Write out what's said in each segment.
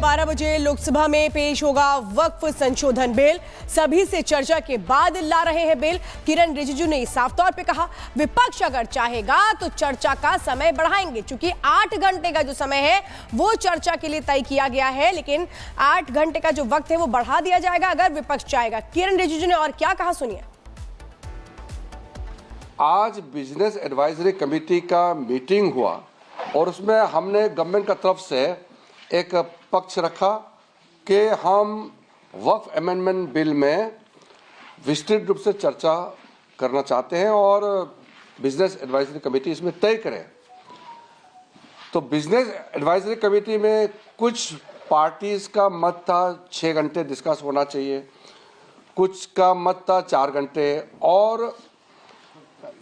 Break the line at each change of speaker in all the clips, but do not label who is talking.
12 बजे लोकसभा में पेश होगा वक्फ संशोधन बिल। सभी से चर्चा के बाद ला रहे हैं बिल। किरण रिजिजू ने साफ तौर पे कहा, विपक्ष अगर चाहेगा तो चर्चा का समय बढ़ाएंगे। चूंकि 8 घंटे का जो समय है वो चर्चा के लिए तय किया गया है, लेकिन 8 घंटे का जो वक्त है वो बढ़ा दिया जाएगा अगर विपक्ष चाहेगा। किरण रिजिजू ने और क्या कहा, सुनिए।
आज बिजनेस एडवाइजरी कमेटी का मीटिंग हुआ और उसमें हमने गवर्नमेंट का तरफ से एक पक्ष रखा कि हम वक्फ अमेंडमेंट बिल में विस्तृत रूप से चर्चा करना चाहते हैं और बिजनेस एडवाइजरी कमेटी इसमें तय करे। तो बिजनेस एडवाइजरी कमेटी में कुछ पार्टीज का मत था 6 घंटे डिस्कस होना चाहिए, कुछ का मत था 4 घंटे और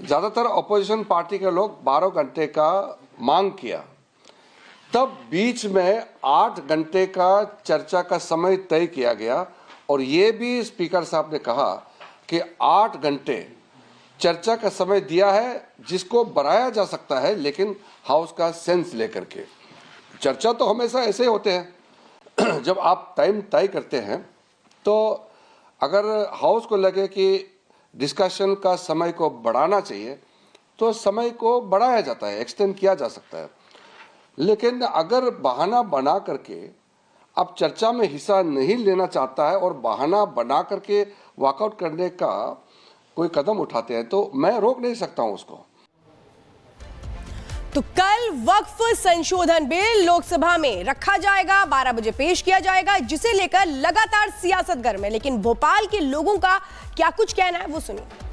ज़्यादातर अपोजिशन पार्टी के लोग 12 घंटे का मांग किया। तब बीच में 8 घंटे का चर्चा का समय तय किया गया और ये भी स्पीकर साहब ने कहा कि 8 घंटे चर्चा का समय दिया है, जिसको बढ़ाया जा सकता है लेकिन हाउस का सेंस लेकर के। चर्चा तो हमेशा ऐसे होते हैं जब आप टाइम तय करते हैं तो अगर हाउस को लगे कि डिस्कशन का समय को बढ़ाना चाहिए तो समय को बढ़ाया जाता है, एक्सटेंड किया जा सकता है। लेकिन अगर बहाना बना करके अब चर्चा में हिस्सा नहीं लेना चाहता है और बहाना बना करके वॉकआउट करने का कोई कदम उठाते हैं तो मैं रोक नहीं सकता हूं उसको।
तो कल वक्फ संशोधन बिल लोकसभा में रखा जाएगा, 12 बजे पेश किया जाएगा, जिसे लेकर लगातार सियासत गर्म है। लेकिन भोपाल के लोगों का क्या कुछ कहना है वो सुनिए।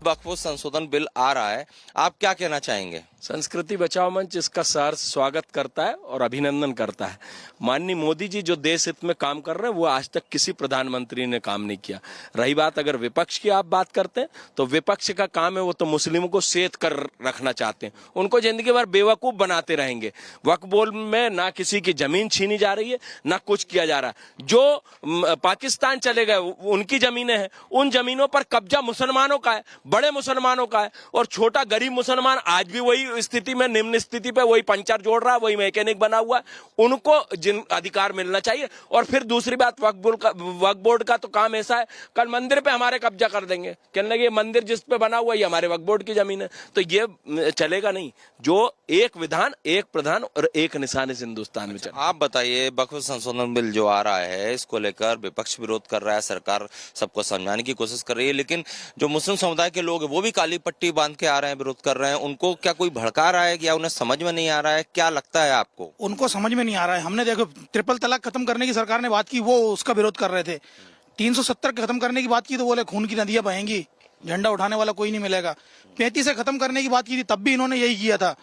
वक्फ संशोधन बिल आ रहा है, आप क्या कहना चाहेंगे?
संस्कृति बचाओ मंच इसका सहर्ष स्वागत करता है और अभिनंदन करता है। माननीय मोदी जी जो देश हित में काम कर रहे हैं वो आज तक किसी प्रधानमंत्री ने काम नहीं किया। रही बात अगर विपक्ष की आप बात करते हैं तो विपक्ष का काम है वो तो मुस्लिमों को सेध कर रखना चाहते हैं, उनको जिंदगी भर बेवकूफ बनाते रहेंगे। वक्फ बोर्ड में ना किसी की जमीन छीनी जा रही है ना कुछ किया जा रहा है। जो पाकिस्तान चले गए उनकी जमीनें हैं, उन जमीनों पर कब्जा मुसलमानों का है, बड़े मुसलमानों का है, और छोटा गरीब मुसलमान आज भी वही स्थिति में, निम्न स्थिति पे वही पंचर जोड़ रहा है, वही मैकेनिक बना हुआ है। उनको जिन अधिकार मिलना चाहिए। और फिर दूसरी बात, वक्फ बोर्ड का तो काम ऐसा है, कल मंदिर पे हमारे कब्जा कर देंगे, कहने लगे मंदिर जिस पे बना हुआ है ये हमारे वक्फ बोर्ड की जमीन है। तो ये चलेगा नहीं। जो एक विधान, एक प्रधान और एक निशान इस हिंदुस्तान में चले।
आप बताइए, वक्फ संशोधन बिल जो आ रहा है इसको लेकर विपक्ष विरोध कर रहा है, सरकार सबको समझाने की कोशिश कर रही है, लेकिन जो मुस्लिम समुदाय के लोग हैं वो भी काली पट्टी बांध के आ रहे हैं, विरोध कर रहे हैं। उनको क्या कोई भड़का रहा है या उन्हें समझ में नहीं आ रहा है? क्या लगता है आपको?
उनको समझ में नहीं आ रहा है। हमने देखो ट्रिपल तलाक खत्म करने की सरकार ने बात की, वो उसका विरोध कर रहे थे। 370 खत्म करने की बात की तो बोले खून की नदियां बहेंगी, झंडा उठाने वाला कोई नहीं मिलेगा। 35 से खत्म करने की बात की थी तब भी इन्होंने यही किया था।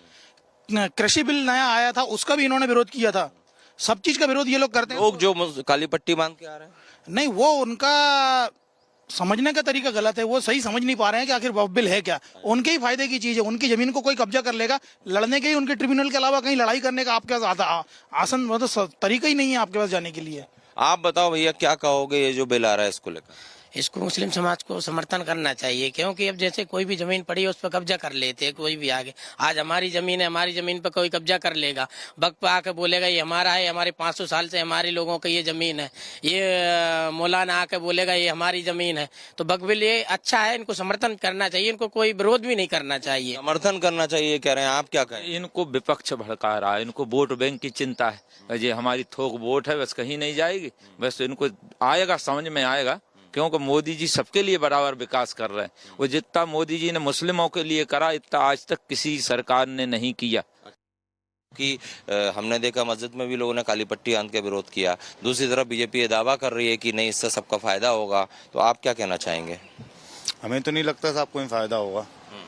कृषि बिल नया आया था उसका भी इन्होंने विरोध किया था। सब चीज का विरोध ये लोग करते हैं।
लोग जो काली पट्टी बांध के आ रहे हैं,
नहीं, वो उनका समझने का तरीका गलत है। वो सही समझ नहीं पा रहे हैं कि आखिर वक्फ बिल है क्या। उनके ही फायदे की चीज है। उनकी जमीन को कोई कब्जा कर लेगा, लड़ने के ही उनके ट्रिब्यूनल के अलावा कहीं लड़ाई करने का आपके पास आसन मतलब तरीका ही नहीं है आपके पास जाने के लिए।
आप बताओ भैया, क्या कहोगे ये जो बिल आ रहा है इसको लेकर?
इसको मुस्लिम समाज को समर्थन करना चाहिए, क्योंकि अब जैसे कोई भी जमीन पड़ी है उस पर कब्जा कर लेते हैं कोई भी आगे। आज हमारी जमीन है, हमारी जमीन पर कोई कब्जा कर लेगा, वक्त पे आके बोलेगा ये हमारा है, हमारे 500 साल से हमारे लोगों की ये जमीन है। ये मौलाना आके बोलेगा ये हमारी जमीन है। तो वक्फ बिल ये अच्छा है, इनको समर्थन करना चाहिए, इनको कोई विरोध भी नहीं करना चाहिए।
समर्थन करना चाहिए कह रहे हैं, आप क्या कहें?
इनको विपक्ष भड़का रहा है, इनको वोट बैंक की चिंता है। ये हमारी थोक वोट है, बस कहीं नहीं जाएगी। बस इनको आएगा, समझ में आएगा, क्योंकि मोदी जी सबके लिए बराबर विकास कर रहे हैं। वो जितना मोदी जी ने मुस्लिमों के लिए करा इतना आज तक किसी सरकार ने नहीं किया।
कि हमने देखा मस्जिद में भी लोगों ने काली पट्टी बांध के विरोध किया। दूसरी तरफ बीजेपी ये दावा कर रही है कि नहीं, इससे सबका फायदा होगा। तो आप क्या कहना चाहेंगे?
हमें तो नहीं लगता सबको कोई फायदा होगा।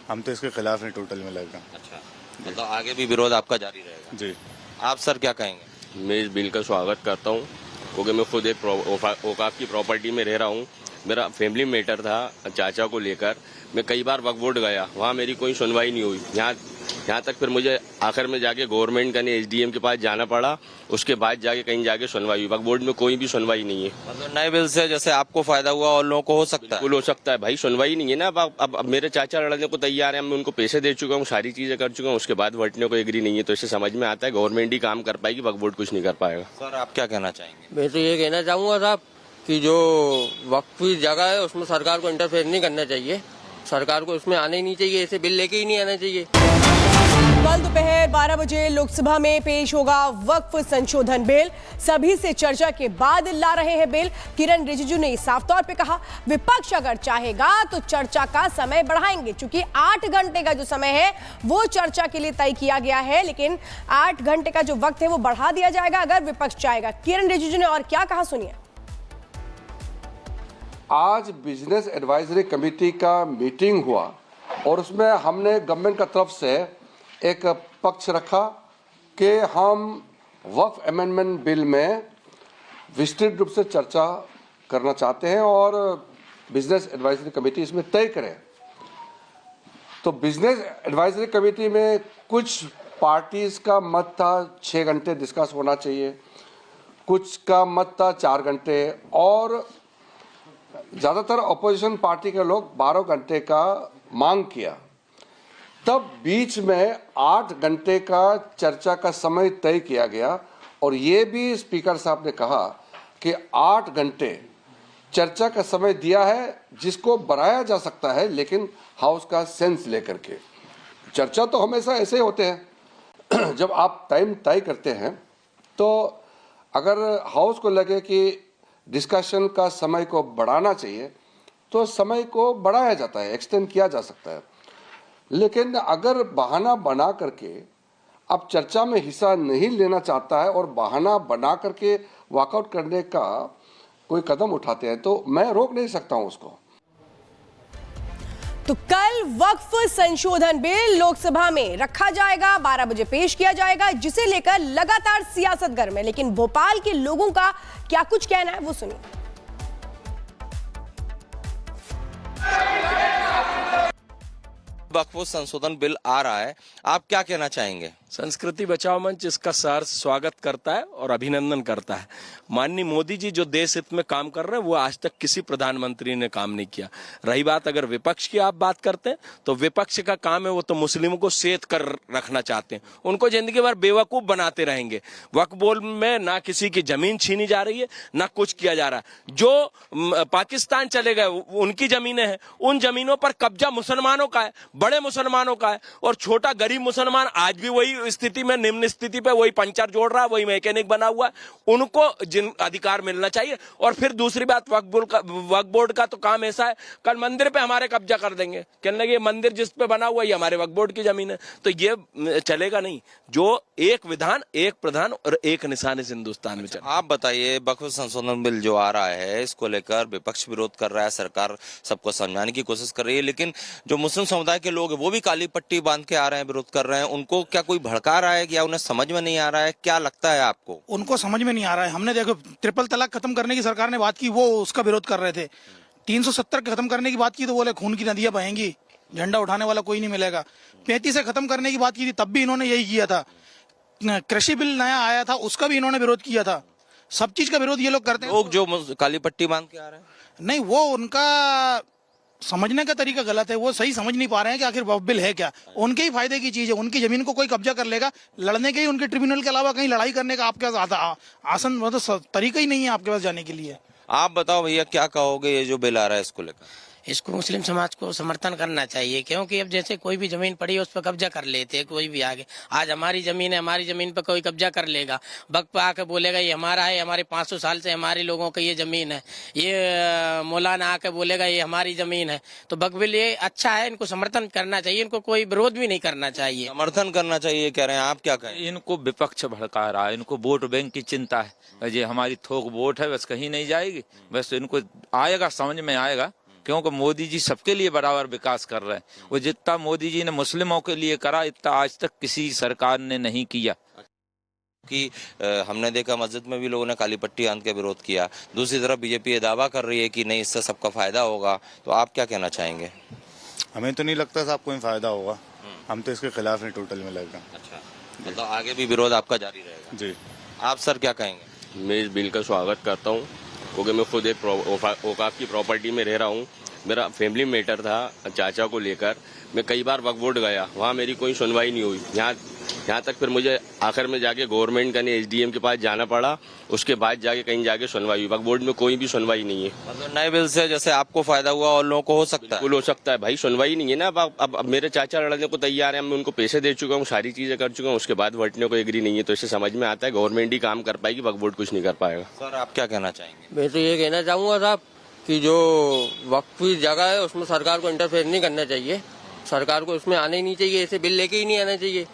हम तो इसके खिलाफ हैं टोटल मिलाकर।
अच्छा, मतलब आगे भी विरोध आपका जारी रहेगा?
जी।
आप सर क्या कहेंगे?
मैं इस बिल का स्वागत करता हूँ, क्योंकि मैं खुद एक औकाफ की प्रॉपर्टी में रह रहा हूँ। मेरा फैमिली मैटर था चाचा को लेकर, मैं कई बार वक्फ बोर्ड गया, वहाँ मेरी कोई सुनवाई नहीं हुई। यहाँ तक फिर मुझे आखिर में जाके गवर्नमेंट का नहीं एसडीएम के पास जाना पड़ा, उसके बाद जाके कहीं जाके सुनवाई हुई। वक्फ बोर्ड में कोई भी सुनवाई नहीं है।
मतलब नए बिल से जैसे आपको फायदा हुआ और लोगों को हो सकता है।
बिल्कुल हो सकता है भाई, सुनवाई नहीं है ना। अब मेरे चाचा लड़ने को तैयार है, मैं उनको पैसे दे चुका हूँ, सारी चीजें कर चुका हूँ, उसके बाद वटने को एग्री नहीं है। तो इससे समझ में आता है गवर्नमेंट ही काम कर पाएगी, वक्फ बोर्ड कुछ नहीं कर पाएगा।
सर आप क्या कहना चाहेंगे?
मैं तो ये कहना चाहूँगा साहब कि जो वक्फी जगह है उसमें सरकार को इंटरफेयर नहीं करना चाहिए, सरकार को उसमें आने ही नहीं चाहिए, ऐसे बिल लेके ही नहीं आना चाहिए।
कल दोपहर 12 बजे लोकसभा में पेश होगा वक्फ संशोधन बिल। सभी से चर्चा के बाद ला रहे हैं बिल। किरण रिजिजू ने साफ तौर पे कहा, विपक्ष अगर चाहेगा तो चर्चा का समय बढ़ाएंगे। चूंकि 8 घंटे का जो समय है वो चर्चा के लिए तय किया गया है, लेकिन 8 घंटे का जो वक्त है वो बढ़ा दिया जाएगा अगर विपक्ष चाहेगा। किरण रिजिजू ने और क्या कहा, सुनिए।
आज बिजनेस एडवाइजरी कमेटी का मीटिंग हुआ और उसमें हमने गवर्नमेंट का तरफ से एक पक्ष रखा कि हम वक्फ अमेंडमेंट बिल में विस्तृत रूप से चर्चा करना चाहते हैं और बिजनेस एडवाइजरी कमेटी इसमें तय करे। तो बिजनेस एडवाइजरी कमेटी में कुछ पार्टीज का मत था 6 घंटे डिस्कस होना चाहिए, कुछ का मत था 4 घंटे और ज़्यादातर अपोजिशन पार्टी के लोग 12 घंटे का मांग किया। तब बीच में 8 घंटे का चर्चा का समय तय किया गया और ये भी स्पीकर साहब ने कहा कि 8 घंटे चर्चा का समय दिया है, जिसको बढ़ाया जा सकता है लेकिन हाउस का सेंस लेकर के। चर्चा तो हमेशा ऐसे होते हैं जब आप टाइम तय करते हैं तो अगर हाउस को लगे कि डिस्कशन का समय को बढ़ाना चाहिए तो समय को बढ़ाया जाता है, एक्सटेंड किया जा सकता है। लेकिन अगर बहाना बना करके अब चर्चा में हिस्सा नहीं लेना चाहता है और बहाना बना करके वॉकआउट करने का कोई कदम उठाते हैं तो मैं रोक नहीं सकता हूं उसको।
तो कल वक्फ संशोधन बिल लोकसभा में रखा जाएगा, 12 बजे पेश किया जाएगा, जिसे लेकर लगातार सियासत गर्म है। लेकिन भोपाल के लोगों का क्या कुछ कहना है वो सुनिए।
वक्फ संशोधन बिल आ रहा है, आप क्या कहना चाहेंगे?
संस्कृति बचाओ मंच इसका सहर्ष स्वागत करता है और अभिनंदन करता है। माननीय मोदी जी जो देश हित में काम कर रहे हैं वो आज तक किसी प्रधानमंत्री ने काम नहीं किया। रही बात अगर विपक्ष की आप बात करते हैं तो विपक्ष का काम है वो तो मुस्लिमों को सेध कर रखना चाहते हैं, उनको जिंदगी भर बेवकूफ बनाते रहेंगे। वक्फ बोर्ड में ना किसी की जमीन छीनी जा रही है ना कुछ किया जा रहा है। जो पाकिस्तान चले गए उनकी जमीनें हैं, उन जमीनों पर कब्जा मुसलमानों का है, बड़े मुसलमानों का है, और छोटा गरीब मुसलमान आज भी वही स्थिति में, निम्न स्थिति पे वही पंचर जोड़ रहा है, वही मैकेनिक बना हुआ है। उनको जिन अधिकार मिलना चाहिए। और फिर दूसरी बात, वक्फ बोर्ड का तो काम ऐसा है, कल मंदिर पे हमारे कब्जा कर देंगे, कहने लगे मंदिर जिस पे बना हुआ है ये हमारे वक्फ बोर्ड की जमीन है। तो ये चलेगा नहीं। जो एक विधान, एक प्रधान और एक निशान इस हिंदुस्तान में चले।
आप बताइए, वक्फ संशोधन बिल जो आ रहा है इसको लेकर विपक्ष विरोध कर रहा है, सरकार सबको समझाने की कोशिश कर रही है, लेकिन जो मुस्लिम समुदाय के लोग हैं वो भी काली पट्टी बांध के आ रहे हैं, विरोध कर रहे हैं। उनको क्या कोई भड़का रहा है या उन्हें समझ में नहीं आ रहा है? क्या लगता है आपको?
उनको समझ में नहीं आ रहा है। हमने देखो ट्रिपल तलाक खत्म करने की सरकार ने बात की, वो उसका विरोध कर रहे थे। 370 खत्म करने की बात की तो बोले खून की नदियां बहेंगी, झंडा उठाने वाला कोई नहीं मिलेगा। 35 से खत्म करने की बात की थी, तब भी इन्होंने यही किया था। कृषि बिल नया आया था, उसका भी इन्होंने विरोध किया था। सब चीज का विरोध ये लोग करते हैं।
लोग जो काली पट्टी बांध के आ रहे हैं,
नहीं, वो उनका समझने का तरीका गलत है। वो सही समझ नहीं पा रहे हैं कि आखिर वक्फ बिल है क्या। उनके ही फायदे की चीज है। उनकी जमीन को कोई कब्जा कर लेगा, लड़ने के ही उनके ट्रिब्यूनल के अलावा कहीं लड़ाई करने का आपके पास आसन मतलब तरीका ही नहीं है आपके पास जाने के लिए।
आप बताओ भैया, क्या कहोगे ये जो बिल आ रहा है इसको लेकर?
इसको मुस्लिम समाज को समर्थन करना चाहिए, क्योंकि अब जैसे कोई भी जमीन पड़ी है उस पर कब्जा कर लेते हैं कोई भी आगे। आज हमारी जमीन है, हमारी जमीन पर कोई कब्जा कर लेगा, वक्त पे आके बोलेगा ये हमारा है, हमारे 500 साल से हमारे लोगों की ये जमीन है। ये मौलाना आके बोलेगा ये हमारी जमीन है। तो वक्फ बिल ये अच्छा है, इनको समर्थन करना चाहिए, इनको कोई विरोध भी नहीं करना चाहिए।
समर्थन करना चाहिए कह रहे हैं, आप क्या कहें?
इनको विपक्ष भड़का रहा है, इनको वोट बैंक की चिंता है। ये हमारी थोक वोट है, बस कहीं नहीं जाएगी। बस इनको आएगा, समझ में आएगा, क्योंकि मोदी जी सबके लिए बराबर विकास कर रहे हैं। वो जितना मोदी जी ने मुस्लिमों के लिए करा इतना आज तक किसी सरकार ने नहीं किया।
कि हमने देखा मस्जिद में भी लोगों ने काली पट्टी बांध के विरोध किया। दूसरी तरफ बीजेपी ये दावा कर रही है कि नहीं, इससे सबका फायदा होगा। तो आप क्या कहना चाहेंगे?
हमें तो नहीं लगता साहब कोई फायदा होगा। हम तो इसके खिलाफ हैं टोटल मिलाकर।
अच्छा, मतलब आगे भी विरोध आपका जारी रहेगा।
जी।
आप सर क्या कहेंगे?
मैं इस बिल का स्वागत करता हूँ क्योंकि मैं खुद एक औकाफ की प्रॉपर्टी में रह रहा हूँ। मेरा फैमिली मैटर था चाचा को लेकर। मैं कई बार वक्फ बोर्ड गया, वहाँ मेरी कोई सुनवाई नहीं हुई। यहाँ तक फिर मुझे आखिर में जाके गवर्नमेंट का नहीं एसडीएम के पास जाना पड़ा। उसके बाद जाके कहीं जाके सुनवाई हुई। वक्फ बोर्ड में कोई भी सुनवाई नहीं है।
मतलब नए बिल से जैसे आपको फायदा हुआ और लोगों को हो सकता है।
बिल्कुल हो सकता है भाई, सुनवाई नहीं है ना। अब मेरे चाचा लड़ने को तैयार है, मैं उनको पैसे दे चुका हूँ, सारी चीजें कर चुका हूँ, उसके बाद वटने को एग्री नहीं है। तो इससे समझ में आता है गवर्नमेंट ही काम कर पाएगी, वक्फ बोर्ड कुछ नहीं कर पाएगा।
सर आप क्या कहना चाहेंगे?
मैं तो ये कहना चाहूंगा साहब कि जो वक्फी जगह है उसमें सरकार को इंटरफेयर नहीं करना चाहिए। सरकार को उसमें आने ही नहीं चाहिए, ऐसे बिल लेके ही नहीं आना चाहिए।